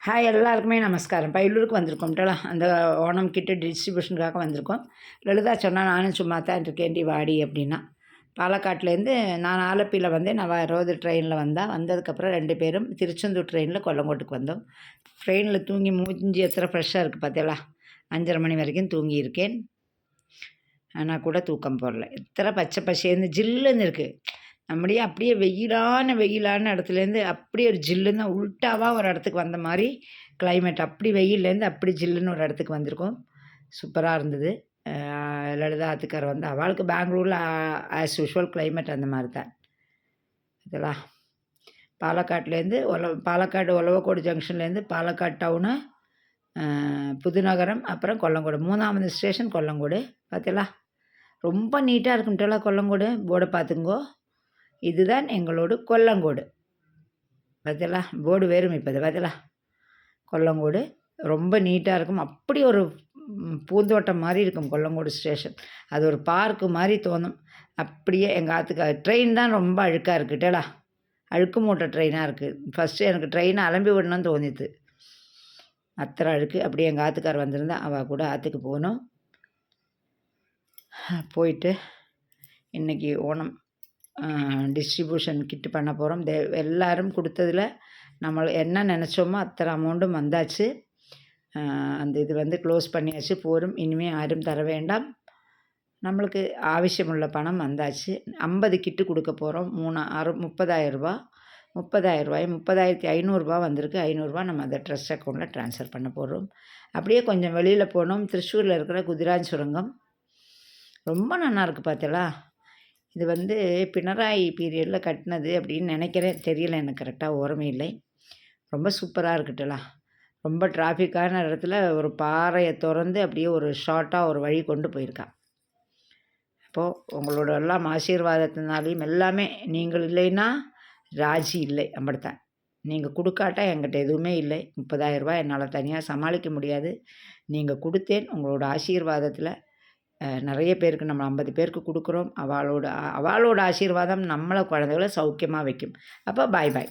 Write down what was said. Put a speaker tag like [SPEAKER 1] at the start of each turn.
[SPEAKER 1] Hi எல்லாருக்குமே நமஸ்காரம். பையலூருக்கு வந்திருக்கோம்ட்டா அந்த ஓணம் கிட்ட டிஸ்ட்ரிபியூஷனுக்காக வந்திருக்கோம். லலிதா சொன்னால் நானும் சும்மா தான் இருக்கேன்டி வாடி அப்படின்னா. பாலக்காட்லேருந்து நான் ஆலப்பியில் வந்தேன். நான் ரோது ட்ரெயினில் வந்ததுக்கப்புறம் 2 பேரும் திருச்செந்தூர் ட்ரெயினில் கொல்லங்கோட்டுக்கு வந்தோம். ட்ரெயினில் தூங்கி மூஞ்சி எத்தனை ஃப்ரெஷ்ஷாக இருக்குது பார்த்தீங்களா. 5:30 மணி வரைக்கும் தூங்கியிருக்கேன். ஆனால் கூட தூக்கம் போடல. எத்தனை பச்சை பசேர்ந்து ஜில்லுன்னு இருக்குது. நம்முடைய அப்படியே வெயிலான இடத்துலேருந்து அப்படியே ஒரு ஜில்லுன்னு உல்ட்டாவாக ஒரு இடத்துக்கு வந்த மாதிரி கிளைமேட். அப்படி வெயில்லேருந்து அப்படி ஜில்லுன்னு ஒரு இடத்துக்கு வந்திருக்கோம். சூப்பராக இருந்தது. லலிதா ஆத்துக்கார் அவளுக்கு பெங்களூரில் ஆஸ் யூஷுவல் கிளைமேட் அந்த மாதிரி தான். இதெல்லாம் பாலக்காட்லேருந்து பாலக்காடு ஒலவக்கோடு ஜங்ஷன்லேருந்து பாலக்காடு டவுனு, புதுநகரம், அப்புறம் கொல்லங்கோடு. 3வது ஸ்டேஷன் கொல்லங்கோடு. பார்த்தீங்களா ரொம்ப நீட்டாக இருக்கும்ட்டலாம் கொல்லங்கோடு. போர்டை பார்த்துங்கோ. இதுதான் எங்களோட கொல்லங்கோடு. பார்த்தீங்களா போர்டு வேறும் இப்போ பார்த்தீங்களா கொல்லங்கோடு ரொம்ப நீட்டாக இருக்கும். அப்படி ஒரு பூந்தோட்டம் மாதிரி இருக்கும் கொல்லங்கோடு ஸ்டேஷன். அது ஒரு பார்க்கு மாதிரி தோணும். அப்படியே எங்கள் ஆற்றுக்கு ட்ரெயின் தான் ரொம்ப அழுக்காக இருக்குட்டேலா. அழுக்கு மூட்டை ட்ரெயினாக இருக்குது. ஃபஸ்ட்டு எனக்கு ட்ரெயினை அலம்பி விடணும்னு தோணித்து. அத்தனை அழுக்கு. அப்படியே எங்கள் ஆற்றுக்கார் வந்திருந்தா அவள் கூட ஆற்றுக்கு போகணும். போயிட்டு இன்றைக்கி ஓணம் டிஸ்ட்ரிபியூஷன் கிட்டு பண்ண போகிறோம். எல்லோரும் கொடுத்ததில் நம்ம என்ன நினச்சோமோ அத்தனை அமௌண்ட்டும் வந்தாச்சு. அந்த இது க்ளோஸ் பண்ணியாச்சு. போரும் இனிமேல் யாரும் தர வேண்டாம். நம்மளுக்கு ஆവശ്யமுள்ள பணம் வந்தாச்சு. 50 கிட்டு கொடுக்க போகிறோம். 30,000 ரூபா. 30,500 வந்திருக்கு. 500 நம்ம அதை ட்ரஸ்ட் அக்கௌண்ட்டில் ட்ரான்ஸ்ஃபர் பண்ண போகிறோம். அப்படியே கொஞ்சம் வெளியில் போனோம். திருச்சூரில் இருக்கிற குதிராஜ் சுரங்கம் ரொம்ப நல்லாயிருக்கு பார்த்தீங்களா. இது பினராயி பீரியடில் கட்டினது அப்படின்னு நினைக்கிறேன். தெரியல எனக்கு கரெக்டாக ஓரமே இல்லை. ரொம்ப சூப்பராக இருக்குட்டலாம். ரொம்ப டிராஃபிக்கான இடத்துல ஒரு பாறையை திறந்து அப்படியே ஒரு ஷார்ட்டாக ஒரு வழி கொண்டு போயிருக்கான். அப்போது உங்களோட எல்லாம் ஆசீர்வாதத்தினாலையும் எல்லாமே நீங்கள் இல்லைன்னா ராஜி இல்லை. அப்படித்தான். நீங்கள் கொடுக்காட்டா என்கிட்ட எதுவுமே இல்லை. 30,000 ரூபா என்னால் தனியாக சமாளிக்க முடியாது. நீங்கள் கொடுத்தேன். உங்களோட ஆசீர்வாதத்தில் நிறைய பேருக்கு நம்ம 50 பேருக்கு கொடுக்குறோம். அவளோட ஆசீர்வாதம் நம்மளை குழந்தைகளை சௌக்கியமாக வைக்கும். அப்போ பாய் பாய்.